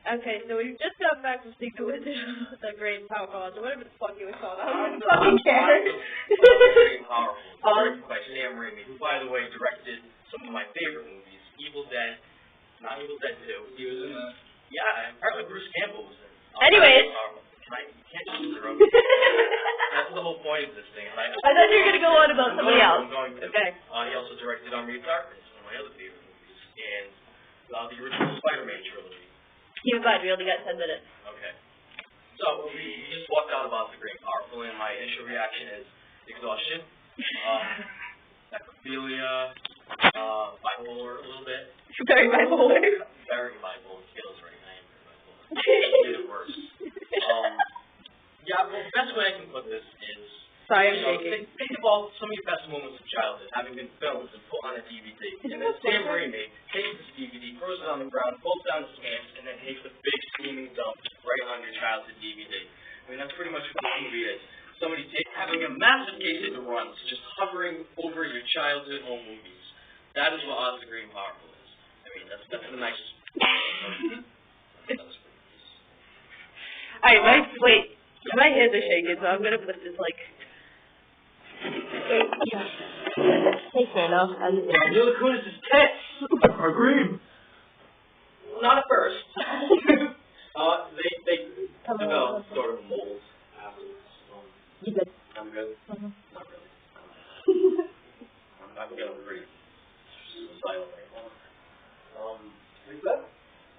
Okay, so we just got back from seeing the Wizard of the Great and Powerful Oz, or whatever the fuck you were called. I don't fucking care. Great and Powerful, directed by Sam Raimi, who, by the way, directed some of my favorite movies, Evil Dead, not Evil Dead 2. He was in the... Yeah, apparently Bruce Campbell was in it. Anyways. You can't just interrupt me. That's the whole point of this thing. I thought you were going to go on about somebody else. I'm going to. Okay. He also directed Army of Darkness, one of my other favorite movies, and the original Spider-Man trilogy. You're fine, we only got 10 minutes. Okay. So, we just walked out about the Great and Powerful, and my initial reaction is exhaustion, necrophilia, bipolar a little bit. Very bipolar. Very bipolar. Feels right. I am very bipolar. It made it worse. Yeah, well, the best way I can put this is, sorry, I'm shaking. Think of all some of your best moments of childhood having been filmed and put on a DVD. And then Sam Raimi takes this DVD, throws it on the ground, pulls down the stamps, and then takes a big steaming dump right on your childhood DVD. I mean, that's pretty much what the movie is. Somebody having a massive case of the runs, just hovering over your childhood home movies. That is what Oz the Great and Powerful is. I mean, that's a nice... Alright, wait. My hands are shaking, so I'm gonna put this like. Hey, fair enough. Mila Kunis is tits. Agreed. Not at first. They developed sort of mold afterwards. You good? I'm good. Not really. I'm feeling pretty silent right now.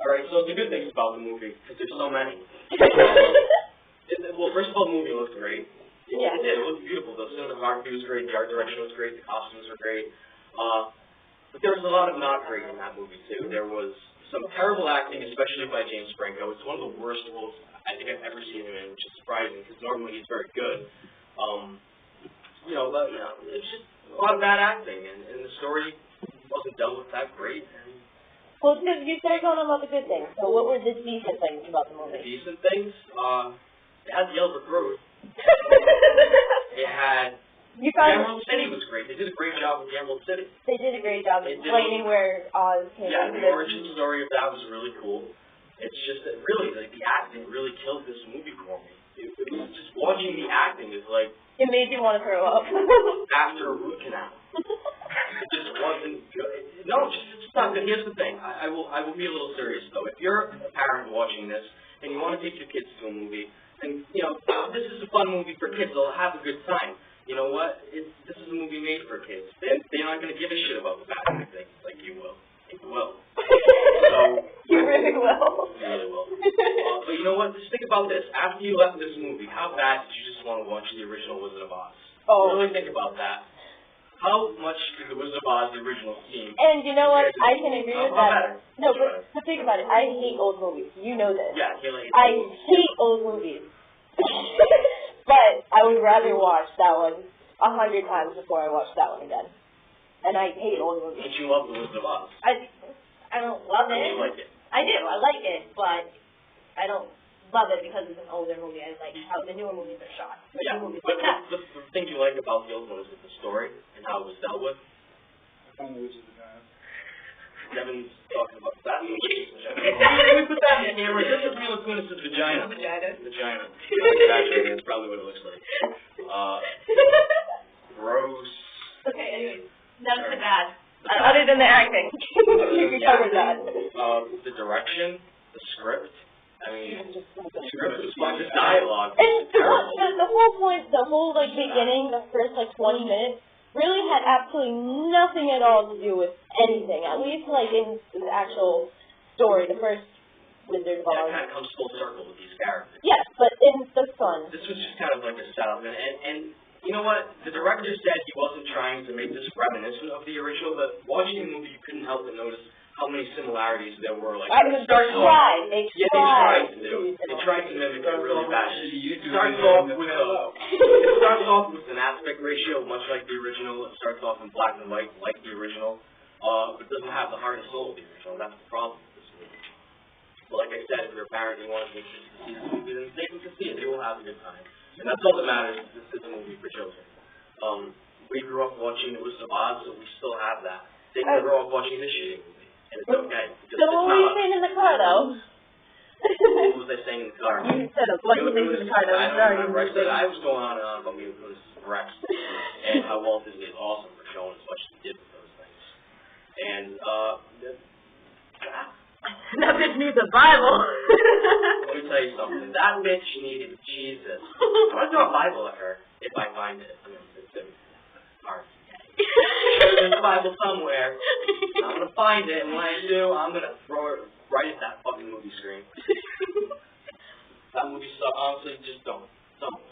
All right. So the good things about the movie, because there's so many. Well, first of all, the movie looked great. Yeah. It looked beautiful. The cinematography was great. The art direction was great. The costumes were great. But there was a lot of not great in that movie, too. There was some terrible acting, especially by James Franco. It's one of the worst roles I think I've ever seen him in, which is surprising, because normally he's very good. It was just a lot of bad acting, and the story wasn't dealt with that great. Well, because you started going on about the good things. So what were the decent things about the movie? The decent things? It had the Elder Groove. It had... Emerald City was great. They did a great job with Emerald City. They did a great job explaining where Oz came from. Yeah, the origin story of that was really cool. It's just that really, like, the acting really killed this movie for me. It was just watching the acting is like... It made you want to throw up. After a root canal. It just wasn't good. No, it's not good. Here's the thing. I will be a little serious, though. If you're a parent watching this, and you want to take your kids to a movie, and, this is a fun movie for kids, they'll have a good time. You know what? This is a movie made for kids. They're not going to give a shit about the bad acting like you will. You will. So, you really will. You really will. But you know what? Just think about this. After you left this movie, how bad did you just want to watch the original Wizard of Oz? Oh. Really think about that. How much did the Wizard of Oz, the original, seem? And you know what? I can agree with that. Better. No, but think about it. I hate old movies. You know this. Yeah, I hate old movies. But I would rather watch that one 100 times before I watch that one again. And I hate old movies. But you love the Wizard of Oz. I don't love it. You like it. I do. I like it, but I don't love it because it's an older movie. I like how the newer movies are shot. Yeah, but the thing you like about the old one is the story and how it was dealt with. I found the Wizard of Oz. Devin's talking about that. Let me put that in here. This is Mila Kunis' vagina. Vagina. Exaggerating. That's probably what it looks like. Gross. Okay, anyway. That's the bad. Other than the acting. You covered that. The direction, the script. I mean, the script was fun. The dialogue. And the whole point, the whole beginning, the first 20 minutes, really had absolutely nothing at all to do with anything. At least in the actual story, the first Wizard of Oz. That kind of comes full circle with these characters. Yes, but in the fun. This was just kind of like a setup, and you know what? The director said he wasn't trying to make this reminiscent of the original, but watching the movie, you couldn't help but notice how many similarities there were. They tried to mimic it really bad. It starts off with an aspect ratio, much like the original. It starts off in black and white, like the original, but doesn't have the heart and soul of the original. That's the problem with this movie. But like I said, if you're a parent and you want to take kids to see this movie, then take them to see it. They will have a good time. And that's all that matters. This is a movie for children. We grew up watching The Wizard of Oz, so we still have that. They grew up watching this shitty movie. And it's okay. So what were you saying in the car, though? What was I saying in the car? You said a bunch of things in the car that was very interesting. I was going on and on about me with Rex and how Walt Disney is awesome for showing as much as he did with those things. And, that bitch needs a Bible. let me tell you something. That bitch needed Jesus. I'm going to throw a Bible at her if I find it. I mean, it's hard. There's a Bible somewhere. I'm going to find it, and when I do, I'm going to throw it right at that fucking movie screen. That movie sucks. Honestly, just don't.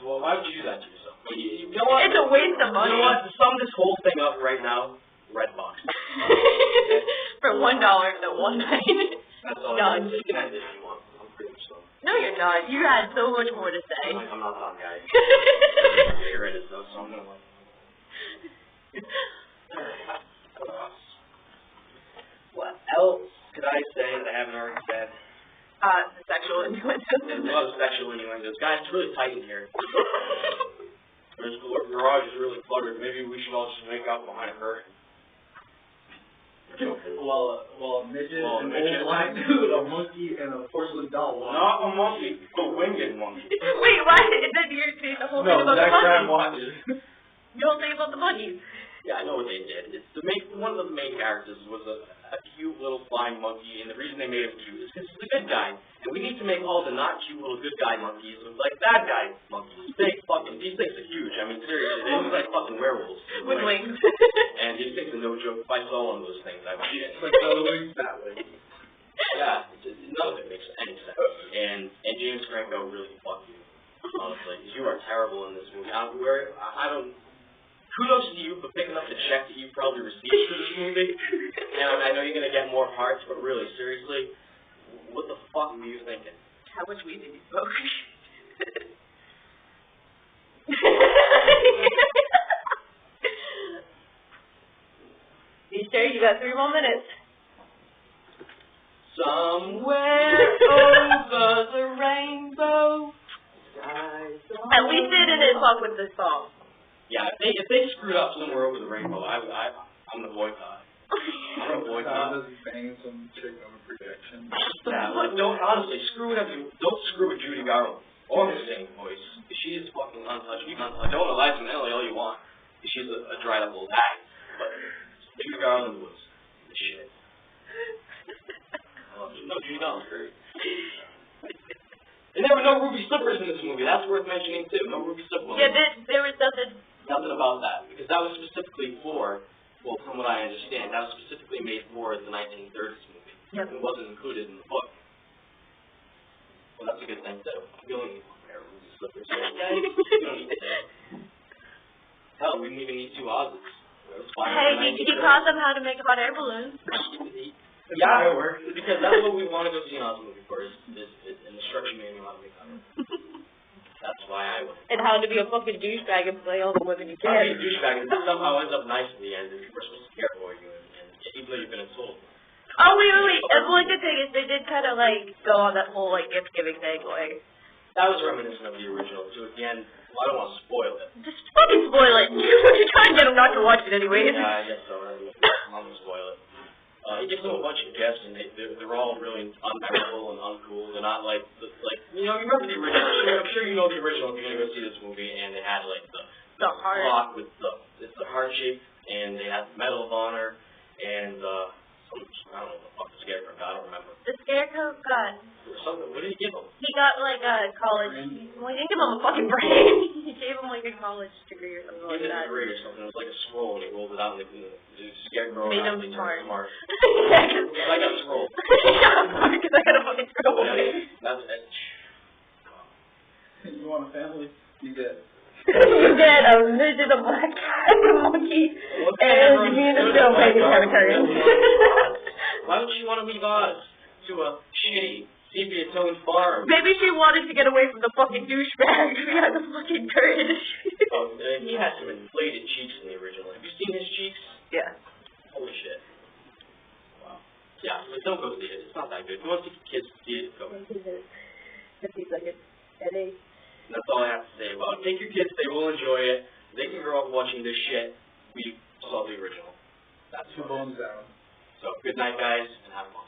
Well, why would you do that to yourself? You know what? It's a waste of money. You know what? To sum this whole thing up right now, Redbox. For $1 the one night. That's all. Done. You can end it if you want. I'm pretty much done. No, you're not. You had so much more to say. I'm not done, guys. Here it is, though, so I'm gonna What else could I say that I haven't already said? The sexual innuendos. The sexual innuendos. Guys, it's really tight in here. This garage is really cluttered. Maybe we should all just make out behind her. Well, a midget, an old black dude, a monkey, and a porcelain doll. Not a monkey, a winged monkey. Wait, why? Then you're saying the whole thing about the monkeys. You don't say about the monkeys. Yeah, I know what they did. It's to make one of the main characters was a cute little flying monkey, and the reason they made him cute is because he's a good guy. And we need to make all the not cute little good guy monkeys look like bad guy monkeys. These things are huge. I mean, seriously, they look like fucking werewolves. With wings. And these things are no joke. If I saw one of those things, I would shit. Like the wings that way. Yeah, none of it makes any sense. And James Franco really fucked you. Honestly, you are terrible in this movie. Kudos to you for picking up the check that you probably received for this movie. And I know you're gonna get more parts, but really, seriously, what the fuck were you thinking? How much weed did you smoke? You sure? You got 3 more minutes. Somewhere over the rainbow. At least they didn't fuck with this song. Yeah, if they screwed up somewhere over the rainbow, I'm gonna boycott. I'm gonna boycott. Doesn't bang some chick on a projection. Yeah, but don't honestly don't screw with Judy Garland or her singing voice. She is fucking untouchable. Don't Eliza Minnelli all you want. She's a dried up old bag. But Judy Garland was the shit. No, Judy Garland's great. And there were no ruby slippers in this movie. That's worth mentioning too. No ruby slippers. Yeah, there was nothing. Nothing about that, because that was specifically for, well, from what I understand, that was specifically made for the 1930s movie. Yep. It wasn't included in the book. Well, that's a good thing, too. You don't need one pair of ruby slippers. Guys, you don't need that. Hell, we didn't even need 2 Oz's. Hey, did you taught them how to make hot air balloons? Yeah, it works. Because that's what we want to go see an Oz movie for, is an instruction manual how to make hot air balloons. That's why I went. And how to be a fucking douchebag and play all the women you can. How to be a douchebag and somehow ends up nice in the end, and people are supposed to care for you, and even though you've been insulted. Oh, wait. And one good thing is they did kind of, go on that whole, gift-giving thing, That was reminiscent of the original, too. At the end, well, I don't want to spoil it. Just fucking spoil it. You're trying to get them not to watch it anyway. Yeah, I guess so. I'm going to spoil it. He gives them a bunch of gifts, and they're all really unmemorable and uncool. They're not you remember the original. I'm sure you know the original if you're going to go see this movie, and they had, the heart. clock with the heart shape, and they had the Medal of Honor, and, I don't know what the fuck the Scarecrow got, I don't remember. The Scarecrow got... Something, what did he give him? He got, a college... Well, he didn't give him a fucking brain. He gave him, a college degree or something like that. A degree or something. It was like a scroll, and he rolled it out, and the Scarecrow made him smart. Yeah, because I got a scroll. Yeah, because I got a fucking scroll. That's it. You want a family? You get... You get a midget, a black cat, a monkey, and me and a still painting cemetery. Why would she want to leave Oz to a shitty sepia-toned farm? Maybe she wanted to get away from the fucking douchebag who had the fucking courage. He had some inflated cheeks in the original. Have you seen his cheeks? Yeah. Holy shit. Wow. Yeah, but don't go see it. It's not that good. If you want to take your kids to see it, go. He's like a headache. That's all I have to say about it. Take your kids, they will enjoy it. They can grow up watching this shit. We saw the original. That's 2 bones down. So, good night, guys, and have fun.